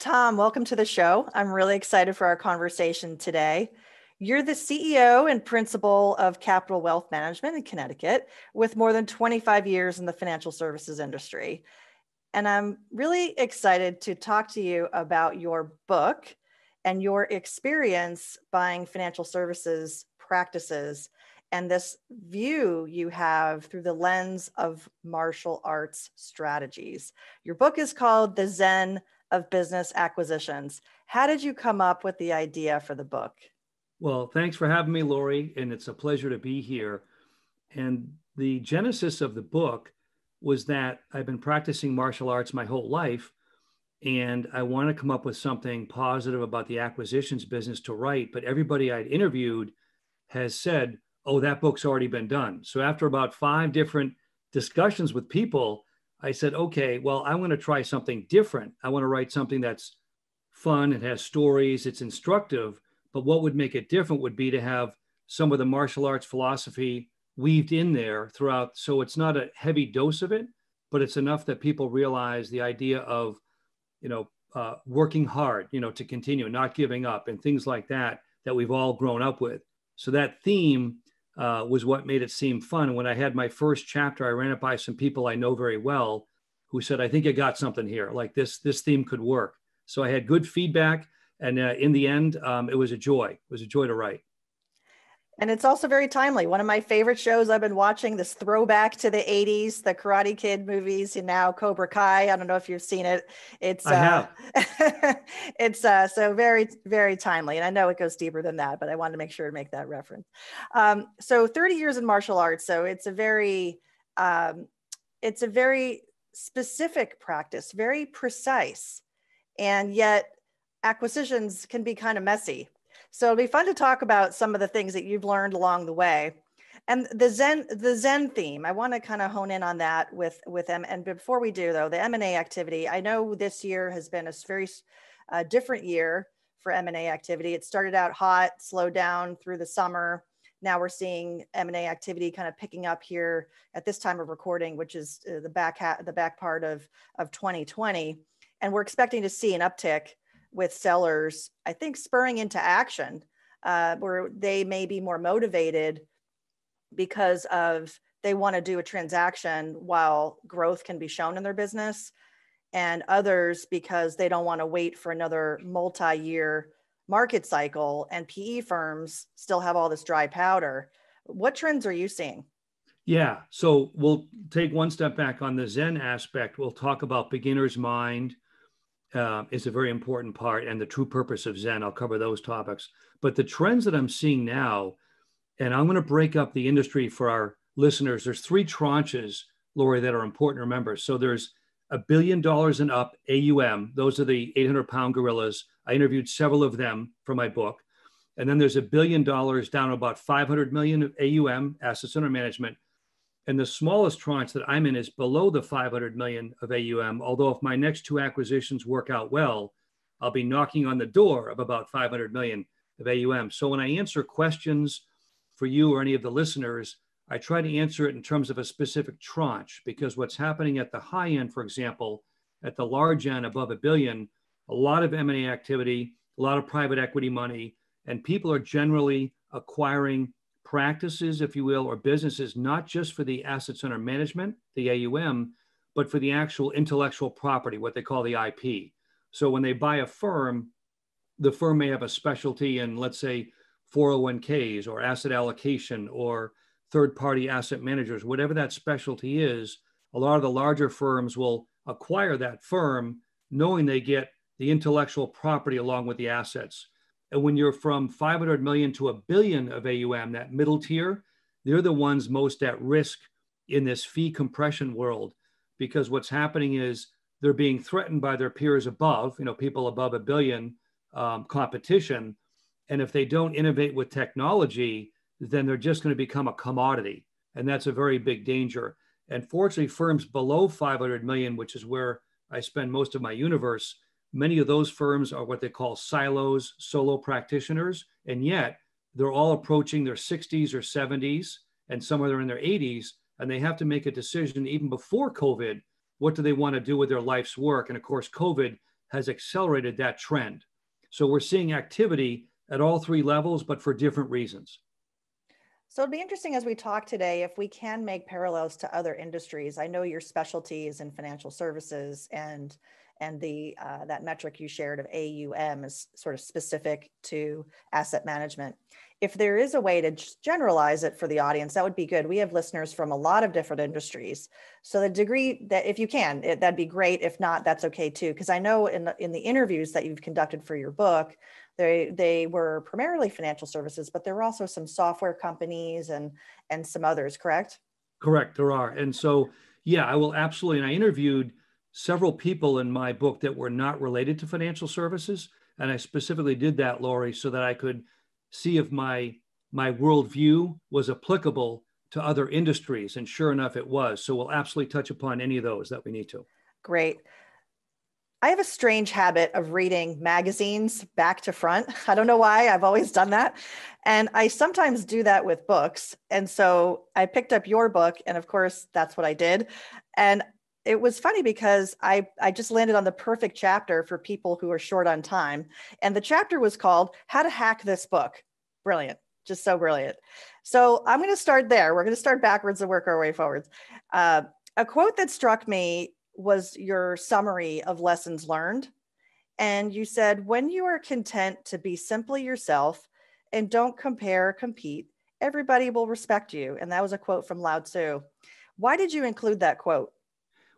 Tom, welcome to the show. I'm really excited for our conversation today. You're the CEO and principal of Capital Wealth Management in Connecticut with more than 25 years in the financial services industry. And I'm really excited to talk to you about your book and your experience buying financial services practices and this view you have through the lens of martial arts strategies. Your book is called The Zen of Business Acquisitions. How did you come up with the idea for the book? Well, thanks for having me, Laurie, and it's a pleasure to be here. And the genesis of the book was that I've been practicing martial arts my whole life, and I want to come up with something positive about the acquisitions business to write. But everybody I'd interviewed has said, oh, that book's already been done. So after about 5 different discussions with people, I said, okay, well, I want to try something different. I want to write something that's fun, it has stories, it's instructive. But what would make it different would be to have some of the martial arts philosophy weaved in there throughout. So it's not a heavy dose of it, but it's enough that people realize the idea of, working hard, to continue, not giving up and things like that, that we've all grown up with. So that theme was what made it seem fun. And when I had my first chapter, I ran it by some people I know very well who said, I think you got something here, like this theme could work. So I had good feedback. And in the end, it was a joy. It was a joy to write. And it's also very timely. One of my favorite shows I've been watching, this throwback to the 80s, the Karate Kid movies, and now Cobra Kai. I don't know if you've seen it. I have. It's so very, very timely. And I know it goes deeper than that, but I wanted to make sure to make that reference. So 30 years in martial arts. So it's a very specific practice, very precise. And yet acquisitions can be kind of messy. So it'll be fun to talk about some of the things that you've learned along the way. And the Zen theme, I want to kind of hone in on that with them. And before we do, though, the M&A activity, I know this year has been a very different year for M&A activity. It started out hot, slowed down through the summer. Now we're seeing M&A activity kind of picking up here at this time of recording, which is the back part of 2020. And we're expecting to see an uptick with sellers, I think, spurring into action, where they may be more motivated because of they want to do a transaction while growth can be shown in their business, and others because they don't want to wait for another multi-year market cycle, and PE firms still have all this dry powder. What trends are you seeing? Yeah, so we'll take one step back on the Zen aspect. We'll talk about beginner's mind. Is a very important part, and the true purpose of Zen. I'll cover those topics. But the trends that I'm seeing now, and I'm going to break up the industry for our listeners. There's 3 tranches, Laurie, that are important to remember. So there's $1 billion and up AUM. Those are the 800-pound gorillas. I interviewed several of them for my book. And then there's $1 billion down to about 500 million of AUM, assets under management. And the smallest tranche that I'm in is below the 500 million of AUM. Although if my next 2 acquisitions work out well, I'll be knocking on the door of about 500 million of AUM. So when I answer questions for you or any of the listeners, I try to answer it in terms of a specific tranche, because what's happening at the high end, for example, at the large end above $1 billion, a lot of M&A activity, a lot of private equity money, and people are generally acquiring practices, if you will, or businesses, not just for the assets under management, the AUM, but for the actual intellectual property, what they call the IP. So when they buy a firm, the firm may have a specialty in, let's say, 401ks or asset allocation or third-party asset managers, whatever that specialty is. A lot of the larger firms will acquire that firm knowing they get the intellectual property along with the assets. And when you're from 500 million to $1 billion of AUM, that middle tier, they're the ones most at risk in this fee compression world, because what's happening is they're being threatened by their peers above, people above $1 billion, competition. And if they don't innovate with technology, then they're just going to become a commodity. And that's a very big danger. And fortunately, firms below 500 million, which is where I spend most of my universe, many of those firms are what they call silos, solo practitioners, and yet they're all approaching their 60s or 70s, and some are in their 80s, and they have to make a decision even before COVID. What do they want to do with their life's work? And of course, COVID has accelerated that trend. So we're seeing activity at all three levels, but for different reasons. So it'd be interesting as we talk today if we can make parallels to other industries. I know your specialty is in financial services, and the that metric you shared of AUM is sort of specific to asset management. If there is a way to just generalize it for the audience, that would be good. We have listeners from a lot of different industries. So the degree that, if you can, that'd be great. If not, that's okay too. Because I know in the interviews that you've conducted for your book, they were primarily financial services, but there were also some software companies and some others, correct? Correct, there are. And so, yeah, I will absolutely. And I interviewed several people in my book that were not related to financial services. And I specifically did that, Laurie, so that I could see if my worldview was applicable to other industries. And sure enough, it was. So we'll absolutely touch upon any of those that we need to. Great. I have a strange habit of reading magazines back to front. I don't know why. I've always done that. And I sometimes do that with books. And so I picked up your book, and of course, that's what I did. And it was funny because I just landed on the perfect chapter for people who are short on time. And the chapter was called How to Hack This Book. Brilliant. Just so brilliant. So I'm going to start there. We're going to start backwards and work our way forwards. A quote that struck me was your summary of lessons learned. And you said, when you are content to be simply yourself and don't compare or compete, everybody will respect you. And that was a quote from Lao Tzu. Why did you include that quote?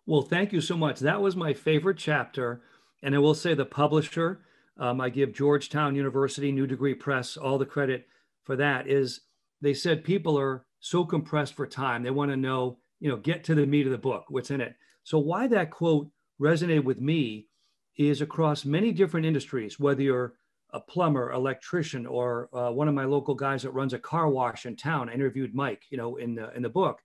Well, thank you so much. That was my favorite chapter. And I will say the publisher, I give Georgetown University, New Degree Press, all the credit for that, is they said people are so compressed for time. They want to know, get to the meat of the book, what's in it. So why that quote resonated with me is across many different industries, whether you're a plumber, electrician, or one of my local guys that runs a car wash in town. I interviewed Mike, in the book.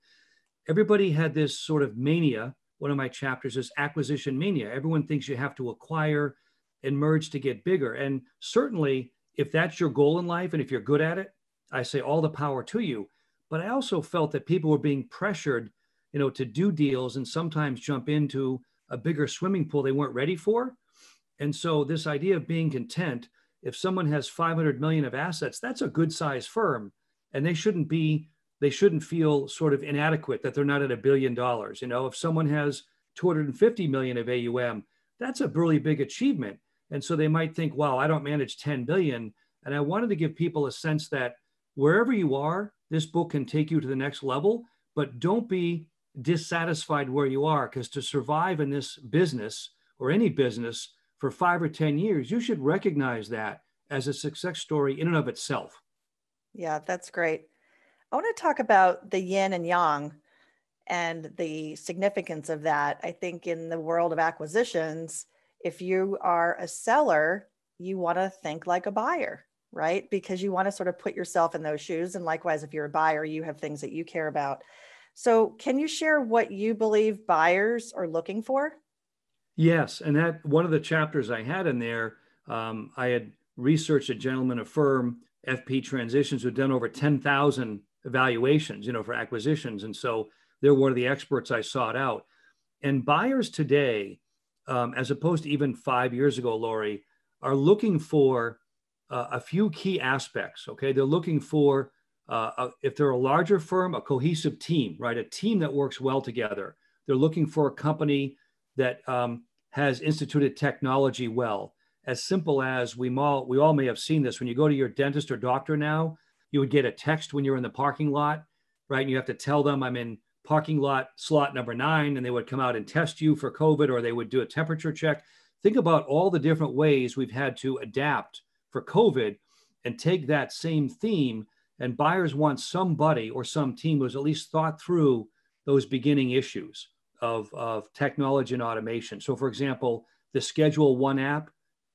Everybody had this sort of mania. One of my chapters is acquisition mania. Everyone thinks you have to acquire and merge to get bigger. And certainly, if that's your goal in life and if you're good at it, I say all the power to you. But I also felt that people were being pressured to do deals and sometimes jump into a bigger swimming pool they weren't ready for. And so this idea of being content, if someone has 500 million of assets, that's a good size firm. And they shouldn't feel sort of inadequate that they're not at $1 billion. If someone has 250 million of AUM, that's a really big achievement. And so they might think, wow, I don't manage 10 billion. And I wanted to give people a sense that wherever you are, this book can take you to the next level, but don't be dissatisfied where you are, because to survive in this business or any business for 5 or 10 years, you should recognize that as a success story in and of itself. Yeah, that's great. I want to talk about the yin and yang and the significance of that. I think in the world of acquisitions, if you are a seller, you want to think like a buyer, right? Because you want to sort of put yourself in those shoes. And likewise, if you're a buyer, you have things that you care about. So can you share what you believe buyers are looking for? Yes. And that one of the chapters I had in there, I had researched a gentleman, a firm, FP Transitions, who had done over 10,000 evaluations, for acquisitions. And so they're one of the experts I sought out. And buyers today, as opposed to even 5 years ago, Laurie, are looking for a few key aspects. Okay. They're looking for, if they're a larger firm, a cohesive team, right? A team that works well together. They're looking for a company that has instituted technology well. As simple as we all may have seen this. When you go to your dentist or doctor now, you would get a text when you're in the parking lot, right? And you have to tell them I'm in parking lot slot number 9, and they would come out and test you for COVID, or they would do a temperature check. Think about all the different ways we've had to adapt for COVID and take that same theme. And buyers want somebody or some team who's at least thought through those beginning issues of technology and automation. So for example, the Schedule One app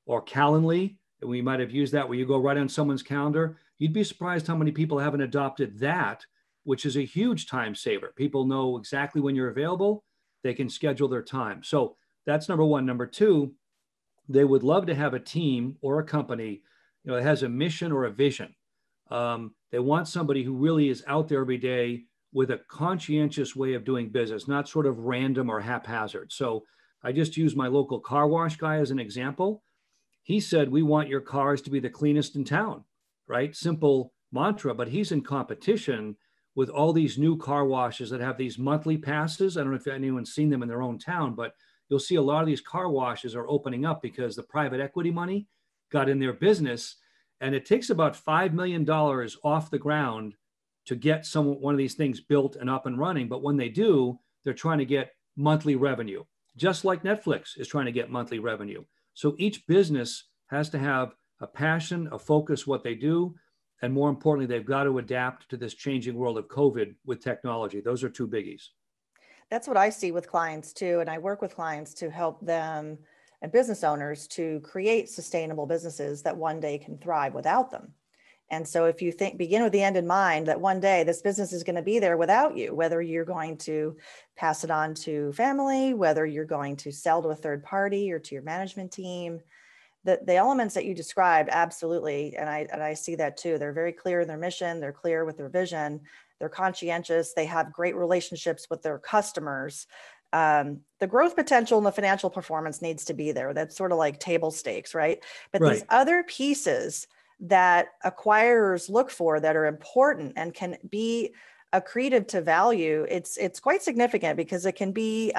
or Calendly, we might have used that where you go right on someone's calendar. You'd be surprised how many people haven't adopted that, which is a huge time saver. People know exactly when you're available. They can schedule their time. So that's number one. Number two, they would love to have a team or a company, that has a mission or a vision. They want somebody who really is out there every day with a conscientious way of doing business, not sort of random or haphazard. So I just use my local car wash guy as an example. He said, we want your cars to be the cleanest in town, right? Simple mantra, but he's in competition with all these new car washes that have these monthly passes. I don't know if anyone's seen them in their own town, but you'll see a lot of these car washes are opening up because the private equity money got in their business. And it takes about $5 million off the ground to get one of these things built and up and running. But when they do, they're trying to get monthly revenue, just like Netflix is trying to get monthly revenue. So each business has to have a passion, a focus, what they do. And more importantly, they've got to adapt to this changing world of COVID with technology. Those are two biggies. That's what I see with clients too. And I work with clients to help them and business owners to create sustainable businesses that one day can thrive without them. And so if you begin with the end in mind, that one day this business is going to be there without you, whether you're going to pass it on to family, whether you're going to sell to a third party or to your management team, the elements that you described, absolutely. And I see that too. They're very clear in their mission. They're clear with their vision. They're conscientious. They have great relationships with their customers. The growth potential and the financial performance needs to be there. That's sort of like table stakes, right? But Right. These other pieces that acquirers look for that are important and can be accretive to value, it's quite significant because it can be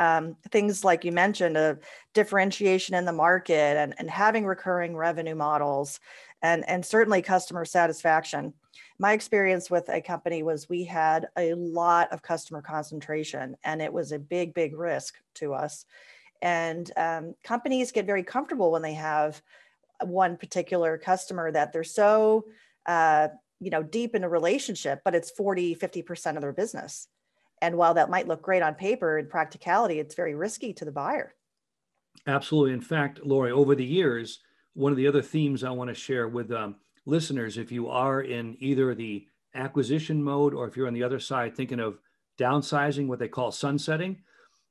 things like you mentioned, of differentiation in the market and having recurring revenue models and certainly customer satisfaction. My experience with a company was we had a lot of customer concentration and it was a big, big risk to us. And companies get very comfortable when they have one particular customer that they're so deep in a relationship, but it's 40-50% of their business. And while that might look great on paper, in practicality, it's very risky to the buyer. Absolutely. In fact, Laurie, over the years, one of the other themes I want to share with listeners, if you are in either the acquisition mode or if you're on the other side thinking of downsizing, what they call sunsetting,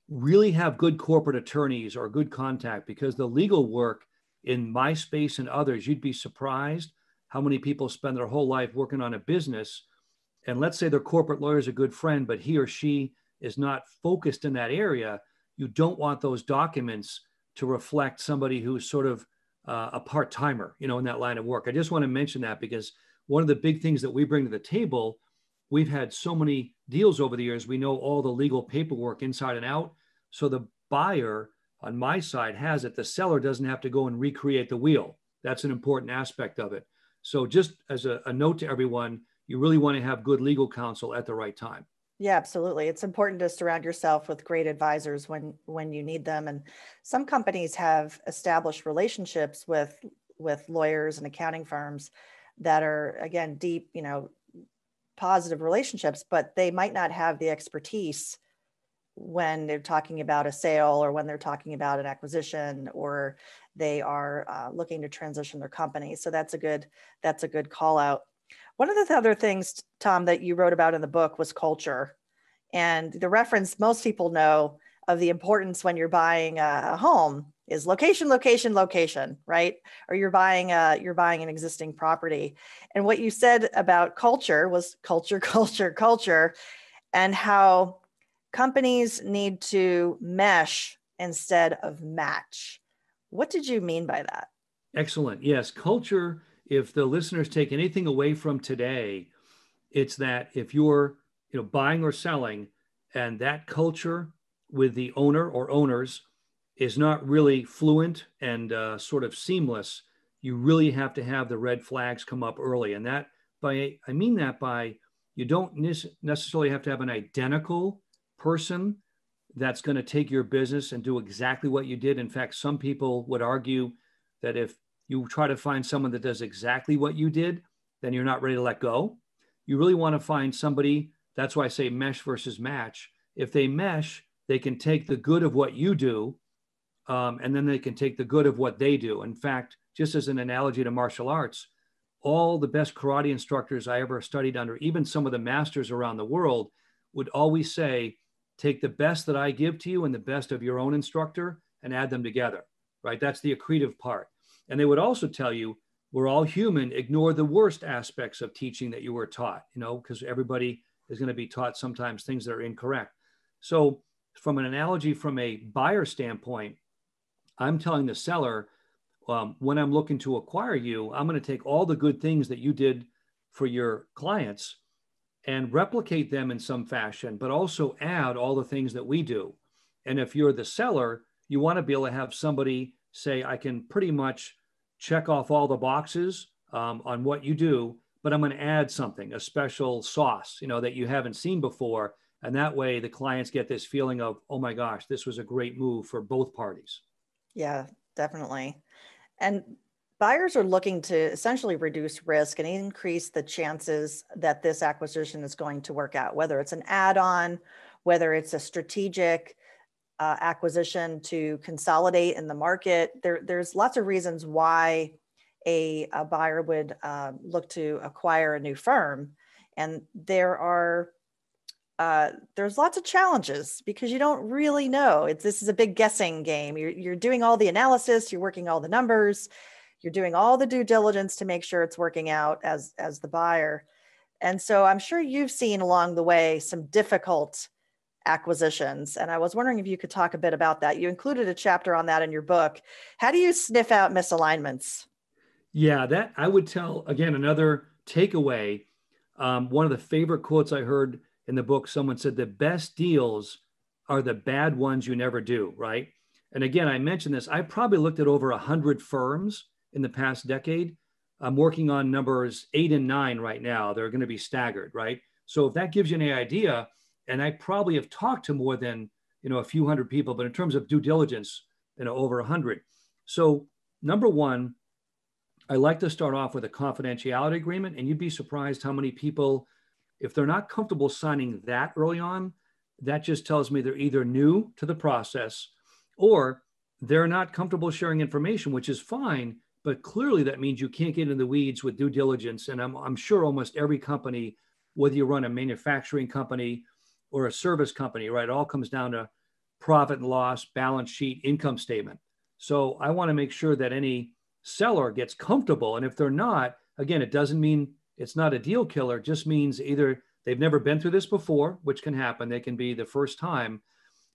really have good corporate attorneys or good contact, because the legal work in my space and others, you'd be surprised how many people spend their whole life working on a business. And let's say their corporate lawyer is a good friend, but he or she is not focused in that area. You don't want those documents to reflect somebody who's sort of a part-timer, in that line of work. I just want to mention that because one of the big things that we bring to the table, we've had so many deals over the years. We know all the legal paperwork inside and out. So the buyer on my side has it. The seller doesn't have to go and recreate the wheel. That's an important aspect of it. So just as a note to everyone, you really want to have good legal counsel at the right time. Yeah, absolutely. It's important to surround yourself with great advisors when you need them. And some companies have established relationships with lawyers and accounting firms that are, again, deep, positive relationships, but they might not have the expertise when they're talking about a sale or when they're talking about an acquisition or they are looking to transition their company. So that's a good call out. One of the other things, Tom, that you wrote about in the book was culture, and the reference most people know of the importance when you're buying a home is location, location, location, right? Or you're buying an existing property. And what you said about culture was culture, culture, culture, and how companies need to mesh instead of match. What did you mean by that? Excellent. Yes, culture. If the listeners take anything away from today, it's that if you're buying or selling and that culture with the owner or owners is not really fluent and sort of seamless, you really have to have the red flags come up early. And I mean that by you don't necessarily have to have an identical person that's going to take your business and do exactly what you did. In fact, some people would argue that if you try to find someone that does exactly what you did, then you're not ready to let go. You really want to find somebody. That's why I say mesh versus match. If they mesh, they can take the good of what you do, and then they can take the good of what they do. In fact, just as an analogy to martial arts, all the best karate instructors I ever studied under, even some of the masters around the world, would always say, take the best that I give to you and the best of your own instructor and add them together, right? That's the accretive part. And they would also tell you, we're all human, ignore the worst aspects of teaching that you were taught, because everybody is going to be taught sometimes things that are incorrect. So from an analogy from a buyer standpoint, I'm telling the seller, when I'm looking to acquire you, I'm going to take all the good things that you did for your clients and replicate them in some fashion, but also add all the things that we do. And if you're the seller, you want to be able to have somebody say, I can pretty much check off all the boxes on what you do, but I'm going to add something, a special sauce, that you haven't seen before. And that way the clients get this feeling of, oh my gosh, this was a great move for both parties. Yeah, definitely. And buyers are looking to essentially reduce risk and increase the chances that this acquisition is going to work out, whether it's an add-on, whether it's a strategic acquisition to consolidate in the market. There's lots of reasons why a buyer would look to acquire a new firm. And there's lots of challenges because you don't really know. This is a big guessing game. You're doing all the analysis, you're working all the numbers, you're doing all the due diligence to make sure it's working out as the buyer. And so I'm sure you've seen along the way some difficult acquisitions. And I was wondering if you could talk a bit about that. You included a chapter on that in your book. How do you sniff out misalignments? Yeah, that I would tell, again, another takeaway. One of the favorite quotes I heard in the book, someone said, the best deals are the bad ones you never do, right? And again, I mentioned this, I probably looked at over 100 firms in the past decade. I'm working on numbers 8 and 9 right now. They're going to be staggered, right? So if that gives you any idea, and I probably have talked to more than, a few hundred people, but in terms of due diligence, over 100. So number one, I like to start off with a confidentiality agreement, and you'd be surprised how many people, if they're not comfortable signing that early on, that just tells me they're either new to the process or they're not comfortable sharing information, which is fine, but clearly that means you can't get in the weeds with due diligence. And I'm sure almost every company, whether you run a manufacturing company or a service company, right, it all comes down to profit and loss, balance sheet, income statement. So I want to make sure that any seller gets comfortable. And if they're not, again, it doesn't mean it's not a deal killer. It just means either they've never been through this before, which can happen. They can be the first time.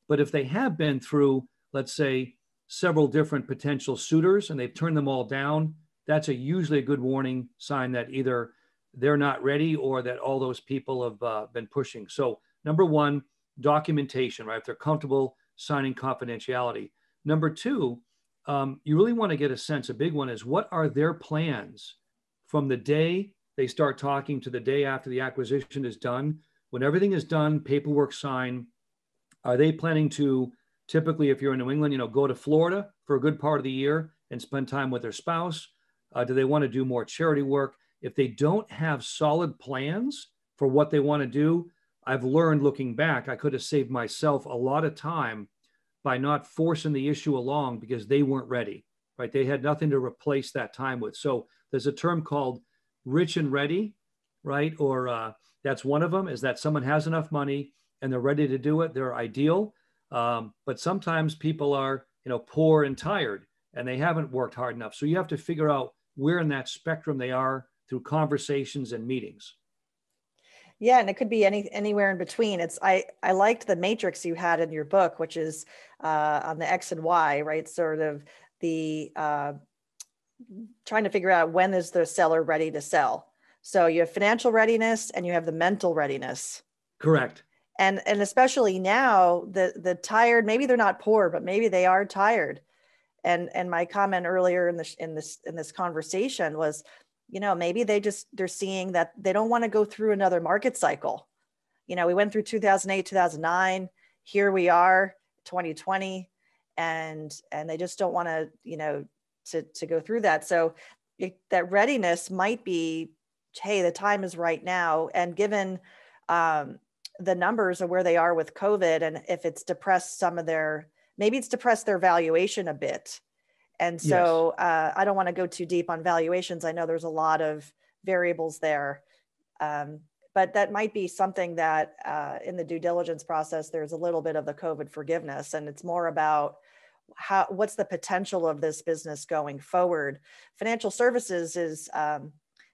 But if they have been through, let's say, several different potential suitors and they've turned them all down, that's usually a good warning sign that either they're not ready or that all those people have been pushing. So number one, documentation, right? If they're comfortable signing confidentiality. Number two, you really want to get a sense, a big one is, what are their plans from the day they start talking to the day after the acquisition is done? When everything is done, paperwork signed, are they planning to, typically if you're in New England, go to Florida for a good part of the year and spend time with their spouse? Do they want to do more charity work? If they don't have solid plans for what they want to do, I've learned looking back, I could have saved myself a lot of time by not forcing the issue along because they weren't ready, right? They had nothing to replace that time with. So there's a term called rich and ready, right? Or that's one of them, is that someone has enough money and they're ready to do it. They're ideal. But sometimes people are, poor and tired and they haven't worked hard enough. So you have to figure out where in that spectrum they are through conversations and meetings. Yeah, and it could be anywhere in between. I liked the matrix you had in your book, which is on the X and Y, right? Sort of the trying to figure out when is the seller ready to sell. So you have financial readiness and you have the mental readiness. Correct. And especially now, the tired, maybe they're not poor, but maybe they are tired. And my comment earlier in this conversation was, maybe they're seeing that they don't want to go through another market cycle. We went through 2008, 2009, here we are, 2020, and they just don't want to go through that. So that readiness might be, hey, the time is right now. And given the numbers of where they are with COVID, and if it's depressed maybe it's depressed their valuation a bit. And so I don't want to go too deep on valuations. I know there's a lot of variables there, but that might be something that in the due diligence process, there's a little bit of the COVID forgiveness, and it's more about what's the potential of this business going forward. Financial services is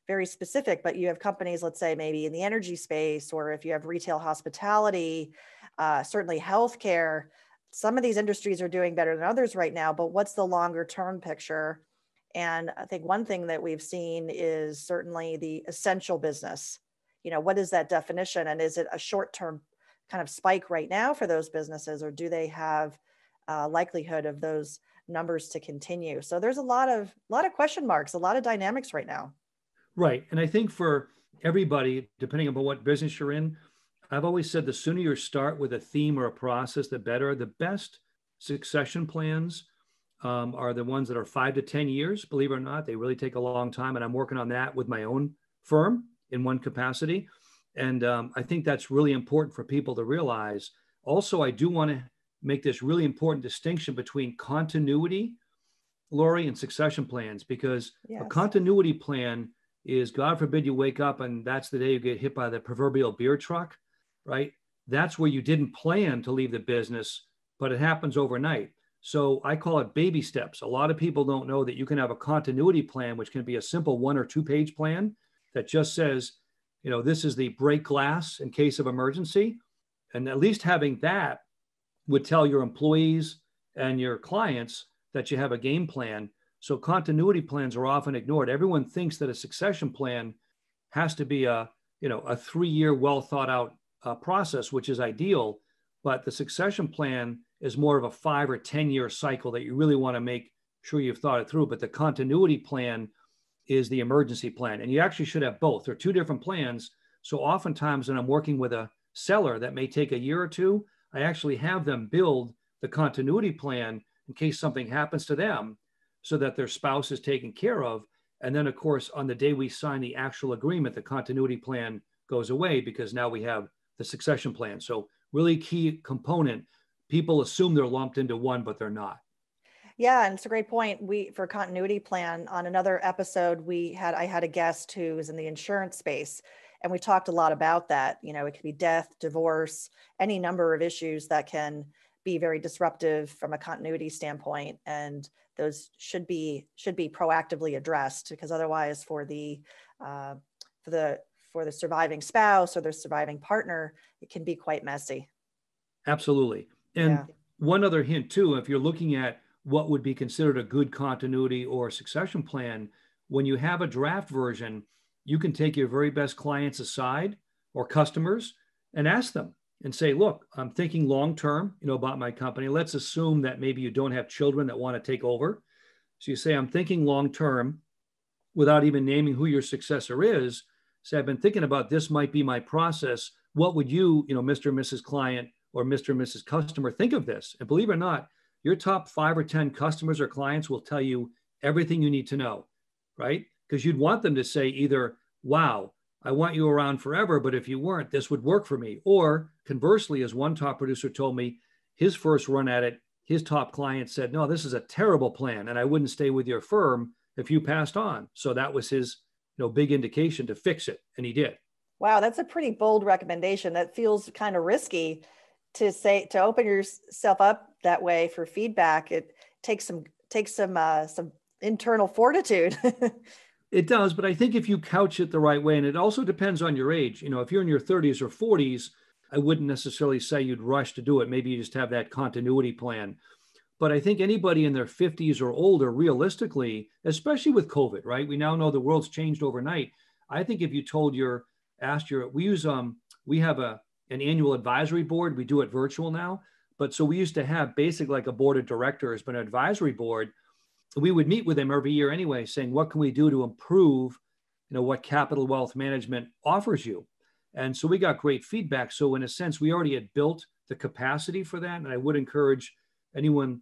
very specific, but you have companies, let's say maybe in the energy space, or if you have retail hospitality, certainly healthcare. Some of these industries are doing better than others right now, but what's the longer term picture? And I think one thing that we've seen is certainly the essential business. What is that definition? And is it a short term kind of spike right now for those businesses, or do they have likelihood of those numbers to continue? So there's a lot of question marks, a lot of dynamics right now. Right. And I think for everybody, depending upon what business you're in, I've always said the sooner you start with a theme or a process, the better. The best succession plans are the ones that are 5 to 10 years. Believe it or not, they really take a long time. And I'm working on that with my own firm in one capacity. And I think that's really important for people to realize. Also, I do want to make this really important distinction between continuity, Laurie, and succession plans, because a continuity plan is, God forbid you wake up and that's the day you get hit by the proverbial beer truck, right? That's where you didn't plan to leave the business, but it happens overnight. So I call it baby steps. A lot of people don't know that you can have a continuity plan, which can be a simple 1 or 2 page plan that just says, this is the break glass in case of emergency. And at least having that would tell your employees and your clients that you have a game plan. So continuity plans are often ignored. Everyone thinks that a succession plan has to be a 3-year well thought out process, which is ideal. But the succession plan is more of a 5 or 10 year cycle that you really want to make sure you've thought it through. But the continuity plan is the emergency plan. And you actually should have both. They're 2 different plans. So oftentimes when I'm working with a seller that may take a year or 2, I actually have them build the continuity plan in case something happens to them so that their spouse is taken care of. And then, of course, on the day we sign the actual agreement, the continuity plan goes away because now we have the succession plan. So really key component. People assume they're lumped into one, but they're not. Yeah, and it's a great point. For continuity plan, on another episode, I had a guest who was in the insurance space, and we talked a lot about that. It could be death, divorce, any number of issues that can be very disruptive from a continuity standpoint, and those should be proactively addressed, because otherwise, for the surviving spouse or the surviving partner, it can be quite messy. Absolutely. And one other hint too, if you're looking at what would be considered a good continuity or succession plan, when you have a draft version, you can take your very best clients aside or customers and ask them and say, look, I'm thinking long-term, about my company. Let's assume that maybe you don't have children that want to take over. So you say, I'm thinking long-term without even naming who your successor is. Say, I've been thinking about this might be my process. What would you, Mr. and Mrs. Client or Mr. and Mrs. Customer think of this? And believe it or not, your top 5 or 10 customers or clients will tell you everything you need to know, right? Because you'd want them to say either, wow, I want you around forever, but if you weren't, this would work for me. Or conversely, as one top producer told me, his first run at it, his top client said, no, this is a terrible plan, and I wouldn't stay with your firm if you passed on. So that was his big indication to fix it, and he did. Wow, that's a pretty bold recommendation. That feels kind of risky to open yourself up that way for feedback. It takes some internal fortitude. It does, but I think if you couch it the right way, and it also depends on your age. If you're in your 30s or 40s, I wouldn't necessarily say you'd rush to do it. Maybe you just have that continuity plan. But I think anybody in their 50s or older, realistically, especially with COVID, right? We now know the world's changed overnight. I think if you we have an annual advisory board. We do it virtual now. But so we used to have basically like a board of directors, but an advisory board. We would meet with them every year anyway, saying, what can we do to improve, what Capital Wealth Management offers you? And so we got great feedback. So in a sense, we already had built the capacity for that. And I would encourage anyone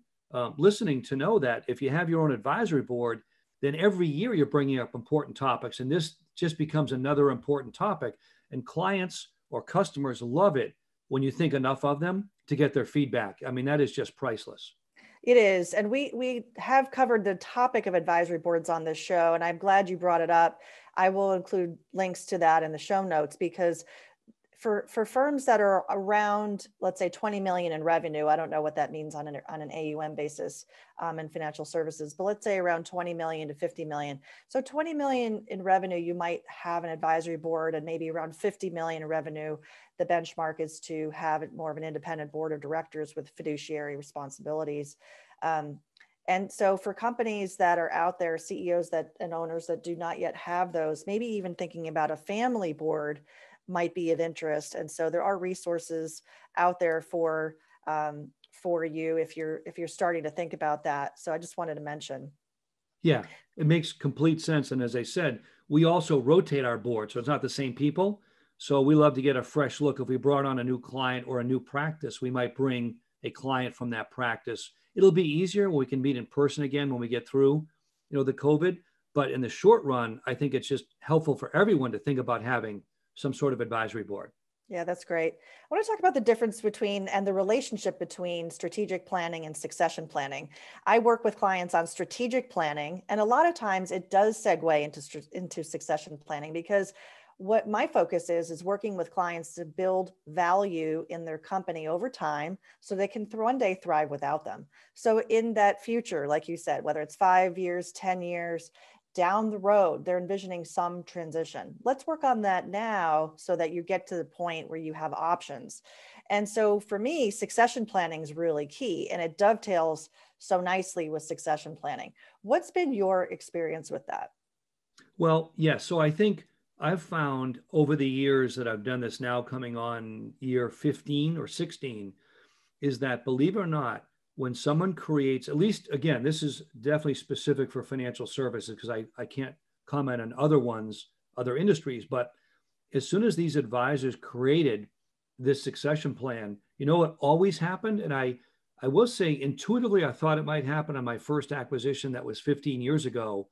listening to know that if you have your own advisory board, then every year you're bringing up important topics. And this just becomes another important topic. And clients or customers love it when you think enough of them to get their feedback. I mean, that is just priceless. It is. And we have covered the topic of advisory boards on this show, and I'm glad you brought it up. I will include links to that in the show notes, because for firms that are around, let's say 20 million in revenue, I don't know what that means on an AUM basis in financial services, but let's say around 20 million to 50 million. So 20 million in revenue, you might have an advisory board, and maybe around 50 million in revenue, the benchmark is to have more of an independent board of directors with fiduciary responsibilities. And so for companies that are out there, CEOs and owners that do not yet have those, maybe even thinking about a family board might be of interest. And so there are resources out there for you if you're starting to think about that. So I just wanted to mention. Yeah, it makes complete sense. And as I said, we also rotate our board, so it's not the same people. So we love to get a fresh look. If we brought on a new client or a new practice, we might bring a client from that practice. It'll be easier when we can meet in person again when we get through, the COVID. But in the short run, I think it's just helpful for everyone to think about having some sort of advisory board. Yeah, that's great. I want to talk about the difference between and the relationship between strategic planning and succession planning. I work with clients on strategic planning, and a lot of times it does segue into succession planning, because what my focus is working with clients to build value in their company over time so they can one day thrive without them. So in that future, like you said, whether it's 5 years, 10 years, down the road, they're envisioning some transition. Let's work on that now so that you get to the point where you have options. And so for me, succession planning is really key, and it dovetails so nicely with succession planning. What's been your experience with that? Well, yeah. So I think I've found over the years that I've done this, now coming on year 15 or 16, is that, believe it or not, when someone creates, at least, again, this is definitely specific for financial services because I can't comment on other industries, but as soon as these advisors created this succession plan, what always happened? And I will say intuitively, I thought it might happen on my first acquisition that was 15 years ago.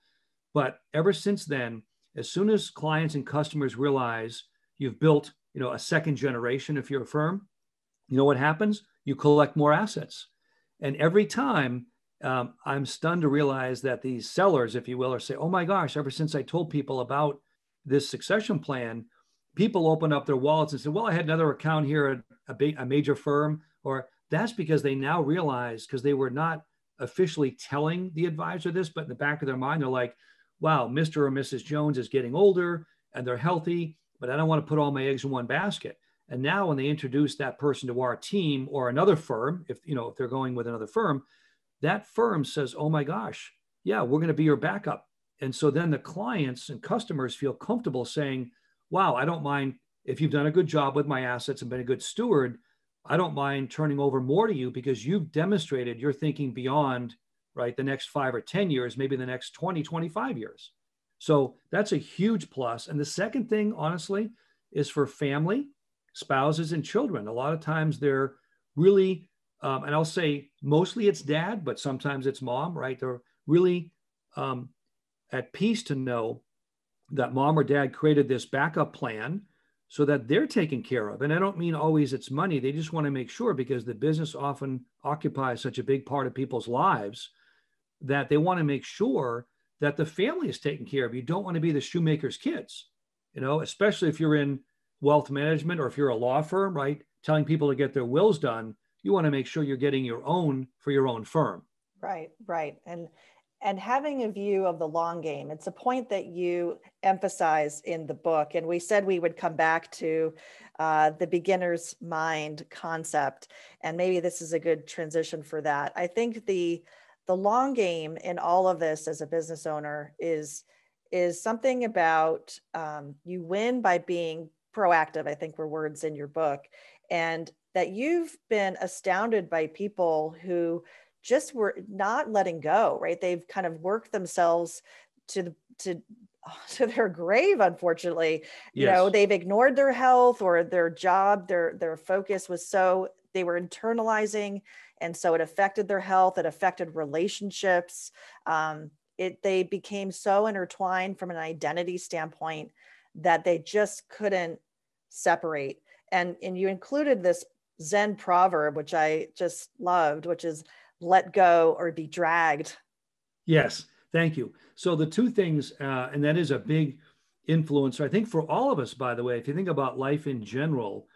But ever since then, as soon as clients and customers realize you've built, a second generation, if you're a firm, what happens? You collect more assets. And every time I'm stunned to realize that these sellers, if you will, are saying, oh my gosh, ever since I told people about this succession plan, people open up their wallets and say, well, I had another account here at a major firm. Or that's because they now realize, because they were not officially telling the advisor this, but in the back of their mind, they're like, wow, Mr. or Mrs. Jones is getting older and they're healthy, but I don't want to put all my eggs in one basket. And now when they introduce that person to our team or another firm, if they're going with another firm, that firm says, oh my gosh, yeah, we're going to be your backup. And so then the clients and customers feel comfortable saying, wow, I don't mind if you've done a good job with my assets and been a good steward. I don't mind turning over more to you because you've demonstrated you're thinking beyond, right, the next 5 or 10 years, maybe the next 20, 25 years. So that's a huge plus. And the second thing, honestly, is for family, spouses, and children. A lot of times they're really, and I'll say mostly it's dad, but sometimes it's mom, right? They're really at peace to know that mom or dad created this backup plan so that they're taken care of. And I don't mean always it's money. They just want to make sure, because the business often occupies such a big part of people's lives, that they want to make sure that the family is taken care of. You don't want to be the shoemaker's kids, especially if you're in wealth management or if you're a law firm, right? Telling people to get their wills done. You want to make sure you're getting your own for your own firm. Right. And having a view of the long game. It's a point that you emphasize in the book. And we said we would come back to the beginner's mind concept. And maybe this is a good transition for that. I think the long game in all of this as a business owner is something about you win by being proactive, I think were words in your book, and that you've been astounded by people who just were not letting go, right? They've kind of worked themselves to their grave, unfortunately. Yes. They've ignored their health or their job, their focus was so, they were internalizing, and so it affected their health, it affected relationships. They became so intertwined from an identity standpoint that they just couldn't separate. And you included this Zen proverb, which I just loved, which is let go or be dragged. Yes, thank you. So the two things, and that is a big influencer. I think for all of us, by the way, if you think about life in general,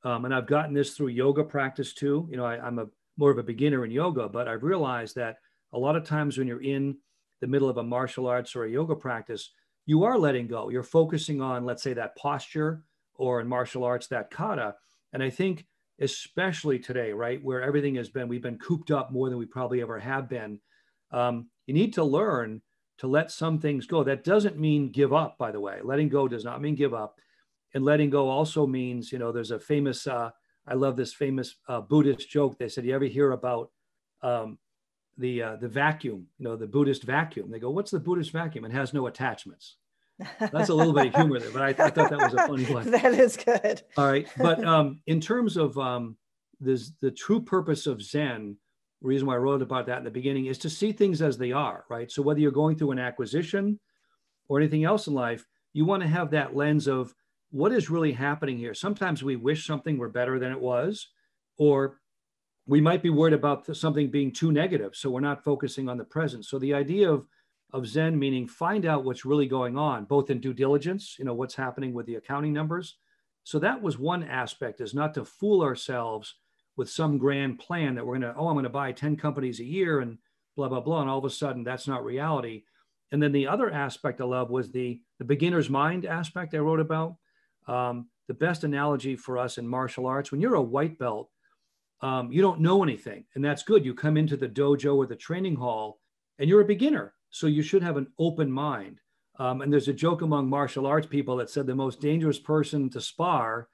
and I've gotten this through yoga practice too. You know, I'm a more of a beginner in yoga, but I've realized that a lot of times when you're in the middle of a martial arts or a yoga practice, you are letting go. You're focusing on, let's say, that posture, or in martial arts, that kata. And I think especially today, right, where everything has been, we've been cooped up more than we probably ever have been. You need to learn to let some things go. That doesn't mean give up, by the way. Letting go does not mean give up. And letting go also means, you know, there's a famous, I love this famous Buddhist joke. They said, you ever hear about the vacuum, you know, the Buddhist vacuum? They go, what's the Buddhist vacuum? It has no attachments. That's a little bit of humor there, but I thought that was a funny one. That is good. All right. But in terms of the true purpose of Zen, the reason why I wrote about that in the beginning is to see things as they are, right? So whether you're going through an acquisition or anything else in life, you want to have that lens of what is really happening here. Sometimes we wish something were better than it was, or we might be worried about something being too negative. So we're not focusing on the present. So the idea of Zen meaning find out what's really going on, both in due diligence, you know, what's happening with the accounting numbers. So that was one aspect, is not to fool ourselves with some grand plan that we're going to, I'm going to buy 10 companies a year and blah, blah, blah. And all of a sudden that's not reality. And then the other aspect I love was the beginner's mind aspect I wrote about. The best analogy for us in martial arts, when you're a white belt, you don't know anything, and that's good. You come into the dojo or the training hall and you're a beginner. So you should have an open mind. And there's a joke among martial arts people that said the most dangerous person to spar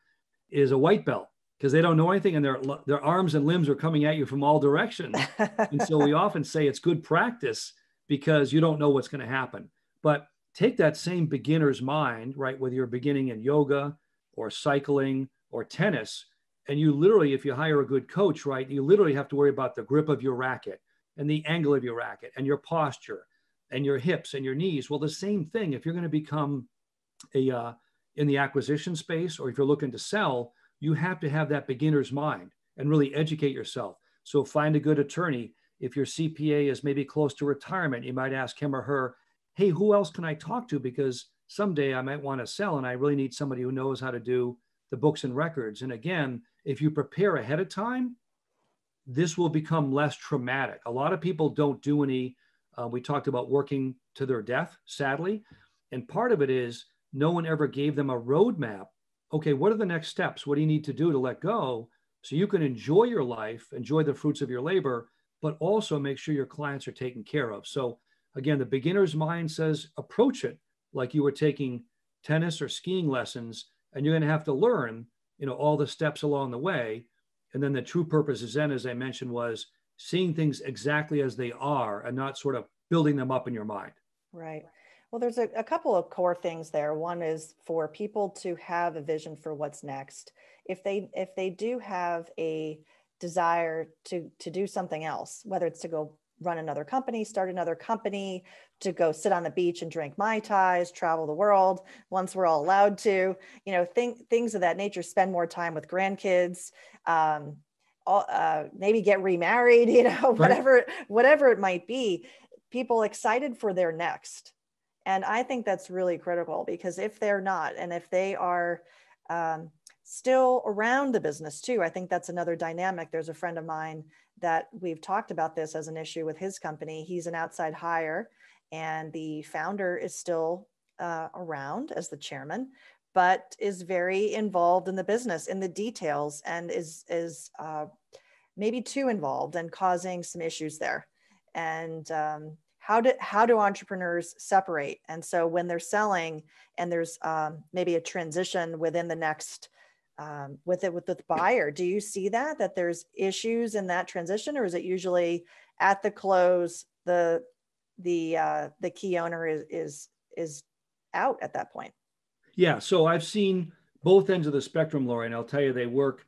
is a white belt, because they don't know anything and their arms and limbs are coming at you from all directions. And so we often say it's good practice because you don't know what's going to happen. But take that same beginner's mind, right, whether you're beginning in yoga or cycling or tennis, and you literally, if you hire a good coach, right, you literally have to worry about the grip of your racket and the angle of your racket and your posture and your hips and your knees. Well, the same thing, if you're going to become in the acquisition space, or if you're looking to sell, you have to have that beginner's mind and really educate yourself. So find a good attorney. If your CPA is maybe close to retirement, you might ask him or her, hey, who else can I talk to? Because someday I might want to sell and I really need somebody who knows how to do the books and records. And again, if you prepare ahead of time, this will become less traumatic. A lot of people don't do any, we talked about working to their death, sadly. And part of it is no one ever gave them a roadmap. Okay, what are the next steps? What do you need to do to let go so you can enjoy your life, enjoy the fruits of your labor, but also make sure your clients are taken care of? So again, the beginner's mind says, approach it like you were taking tennis or skiing lessons, and you're going to have to learn, you know, all the steps along the way. And then the true purpose of Zen, as I mentioned, was seeing things exactly as they are and not sort of building them up in your mind. Right. Well, there's a couple of core things there. One is for people to have a vision for what's next. If they do have a desire to do something else, whether it's to go run another company, start another company, to go sit on the beach and drink Mai Tais, travel the world once we're all allowed to, you know, things of that nature, spend more time with grandkids, maybe get remarried, you know, whatever it might be, people excited for their next. And I think that's really critical, because if they're not, and if they are still around the business too, I think that's another dynamic. There's a friend of mine that we've talked about this as an issue with his company. He's an outside hire, and the founder is still around as the chairman, but is very involved in the business, in the details, and is maybe too involved and causing some issues there. And how do entrepreneurs separate? And so when they're selling and there's maybe a transition within the next with the buyer, do you see that there's issues in that transition, or is it usually at the close the key owner is out at that point? Yeah, so I've seen both ends of the spectrum, Laurie, and I'll tell you, they work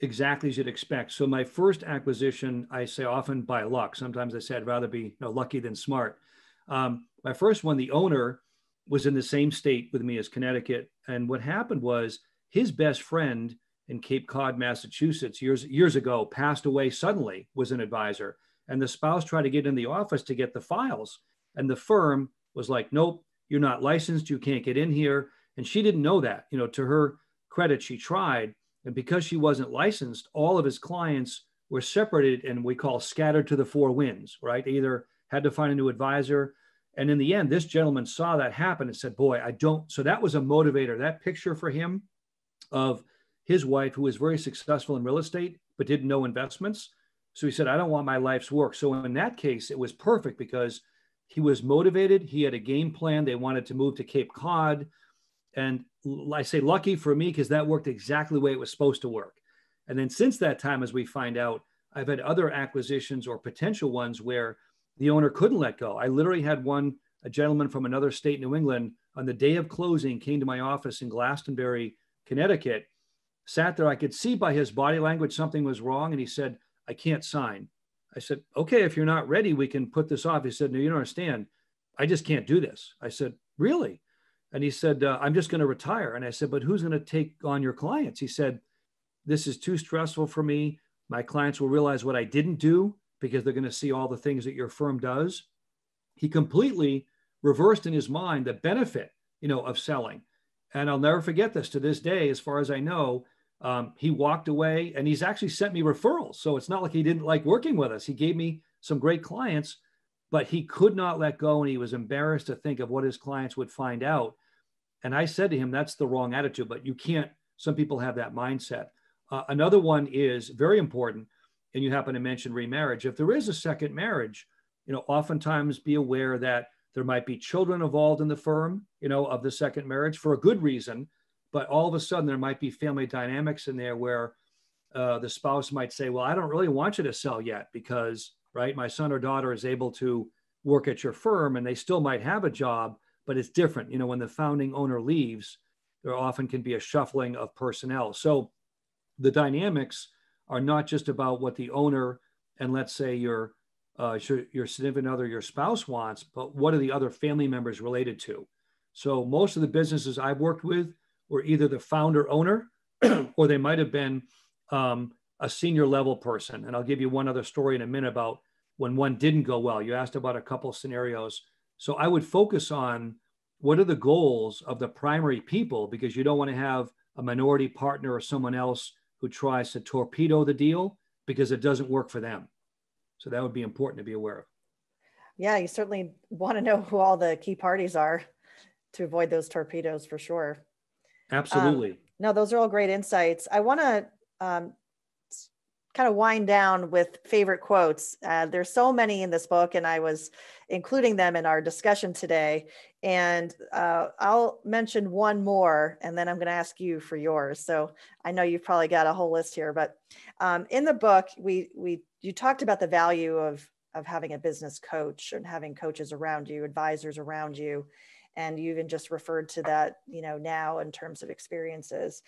exactly as you'd expect. So my first acquisition, I say often by luck. Sometimes I say I'd rather be lucky than smart. My first one, the owner was in the same state with me as Connecticut. And what happened was his best friend in Cape Cod, Massachusetts, years ago, passed away suddenly, was an advisor. And the spouse tried to get in the office to get the files. And the firm was like, nope, you're not licensed, you can't get in here. And she didn't know that. To her credit, she tried. And because she wasn't licensed, all of his clients were separated and we call scattered to the four winds, right? They either had to find a new advisor. And in the end, this gentleman saw that happen and said, boy, I don't. So that was a motivator. That picture for him of his wife, who was very successful in real estate, but didn't know investments. So he said, I don't want my life's work. So in that case, it was perfect because he was motivated. He had a game plan. They wanted to move to Cape Cod. And I say lucky for me because that worked exactly the way it was supposed to work. And then since that time, as we find out, I've had other acquisitions or potential ones where the owner couldn't let go. I literally had one, a gentleman from another state, New England, on the day of closing, came to my office in Glastonbury, Connecticut, sat there. I could see by his body language something was wrong. And he said, I can't sign. I said, okay, if you're not ready, we can put this off. He said, no, you don't understand. I just can't do this. I said, really? And he said, I'm just going to retire. And I said, but who's going to take on your clients? He said, this is too stressful for me. My clients will realize what I didn't do because they're going to see all the things that your firm does. He completely reversed in his mind the benefit, of selling. And I'll never forget this to this day, as far as I know. He walked away and he's actually sent me referrals. So it's not like he didn't like working with us. He gave me some great clients, but he could not let go. And he was embarrassed to think of what his clients would find out. And I said to him, that's the wrong attitude, but you can't, some people have that mindset. Another one is very important. And you happen to mention remarriage. If there is a second marriage, oftentimes be aware that there might be children involved in the firm, of the second marriage for a good reason. But all of a sudden, there might be family dynamics in there where the spouse might say, well, I don't really want you to sell yet because, right, my son or daughter is able to work at your firm and they still might have a job, but it's different. When the founding owner leaves, there often can be a shuffling of personnel. So the dynamics are not just about what the owner and let's say your significant other, your spouse wants, but what are the other family members related to? So most of the businesses I've worked with were either the founder owner or they might have been a senior level person. And I'll give you one other story in a minute about when one didn't go well. You asked about a couple of scenarios. So I would focus on what are the goals of the primary people, because you don't want to have a minority partner or someone else who tries to torpedo the deal because it doesn't work for them. So that would be important to be aware of. Yeah, you certainly want to know who all the key parties are to avoid those torpedoes for sure. Absolutely. No, those are all great insights. I want to kind of wind down with favorite quotes. There's so many in this book, and I was including them in our discussion today. And I'll mention one more, and then I'm going to ask you for yours. So I know you've probably got a whole list here, but in the book, you talked about the value of having a business coach and having coaches around you, advisors around you. And you even just referred to that, now in terms of experiences.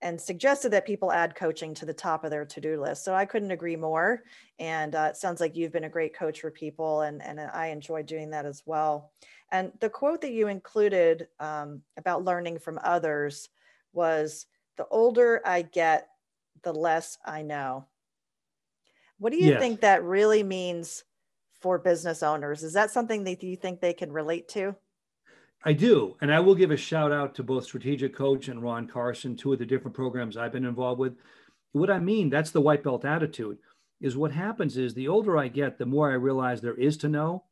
And suggested that people add coaching to the top of their to-do list. So I couldn't agree more. And it sounds like you've been a great coach for people, and I enjoy doing that as well. And the quote that you included about learning from others was, the older I get, the less I know. What do you think that really means for business owners? Is that something that you think they can relate to? I do. And I will give a shout out to both Strategic Coach and Ron Carson, two of the different programs I've been involved with. What I mean, that's the white belt attitude, is what happens is the older I get, the more I realize there is to know.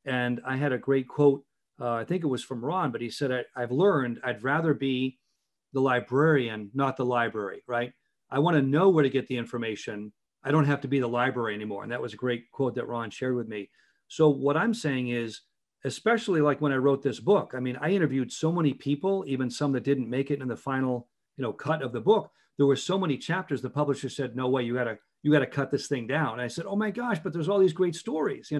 And I had a great quote, I think it was from Ron, but he said, I've learned I'd rather be the librarian, not the library, right? I want to know where to get the information. I don't have to be the library anymore. And that was a great quote that Ron shared with me. So what I'm saying is, especially like when I wrote this book, I mean, I interviewed so many people, even some that didn't make it in the final, cut of the book. There were so many chapters. The publisher said, no way, you gotta cut this thing down. And I said, oh my gosh, but there's all these great stories,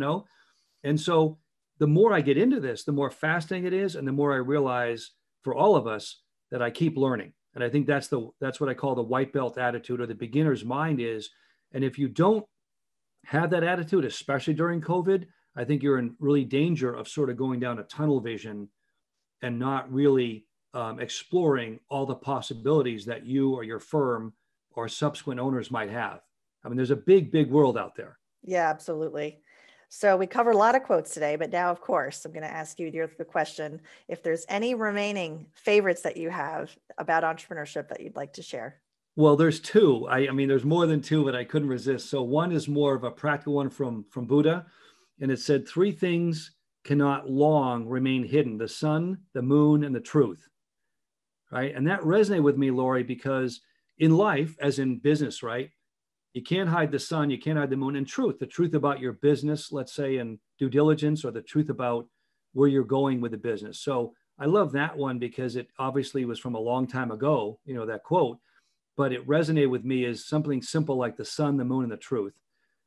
And so the more I get into this, the more fascinating it is. And the more I realize for all of us that I keep learning. And I think that's what I call the white belt attitude, or the beginner's mind is. And if you don't have that attitude, especially during COVID, I think you're in really danger of sort of going down a tunnel vision and not really exploring all the possibilities that you or your firm or subsequent owners might have. I mean, there's a big, big world out there. Yeah, absolutely. So we covered a lot of quotes today, but now, of course, I'm going to ask you the question, if there's any remaining favorites that you have about entrepreneurship that you'd like to share. Well, there's two. I mean, there's more than two, but I couldn't resist. So one is more of a practical one from Buddha, and it said, three things cannot long remain hidden: the sun, the moon, and the truth. Right? And that resonated with me, Laurie, because in life, as in business, right, you can't hide the sun, you can't hide the moon, and truth, the truth about your business, let's say in due diligence, or the truth about where you're going with the business. So I love that one because it obviously was from a long time ago, that quote, but it resonated with me as something simple like the sun, the moon, and the truth.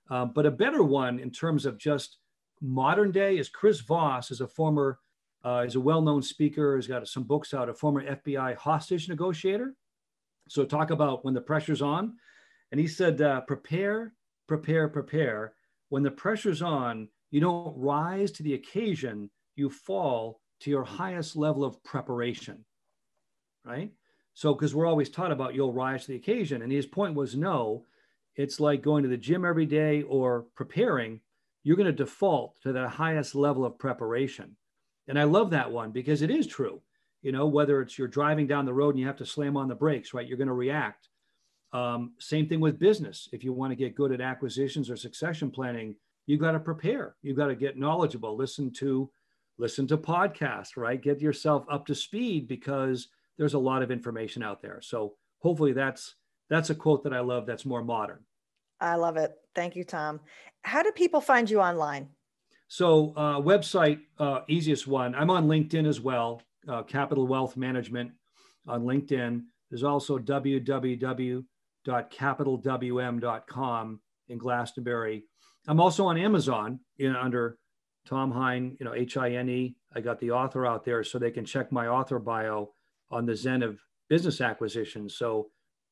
But a better one in terms of just modern day is Chris Voss, is a former, is a well-known speaker, has got some books out, a former FBI hostage negotiator. So talk about when the pressure's on. And he said, prepare, prepare, prepare. When the pressure's on, you don't rise to the occasion, you fall to your highest level of preparation, right? So, because we're always taught about you'll rise to the occasion. And his point was, no, it's like going to the gym every day or preparing. You're going to default to the highest level of preparation. And I love that one because it is true. Whether it's you're driving down the road and you have to slam on the brakes, right? You're going to react. Same thing with business. If you want to get good at acquisitions or succession planning, you've got to prepare. You've got to get knowledgeable, listen to podcasts, right? Get yourself up to speed because there's a lot of information out there. So hopefully that's a quote that I love that's more modern. I love it. Thank you, Tom. How do people find you online? So website, easiest one. I'm on LinkedIn as well, Capital Wealth Management on LinkedIn. There's also www.capitalwm.com in Glastonbury. I'm also on Amazon under Tom Hine, Hine. I got the author out there so they can check my author bio on the Zen of Business Acquisitions. So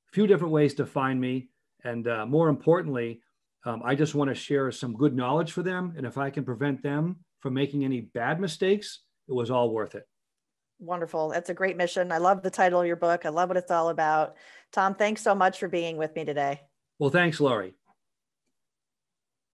a few different ways to find me. And more importantly, I just want to share some good knowledge for them. And if I can prevent them from making any bad mistakes, it was all worth it. Wonderful. That's a great mission. I love the title of your book. I love what it's all about. Tom, thanks so much for being with me today. Well, thanks, Laurie.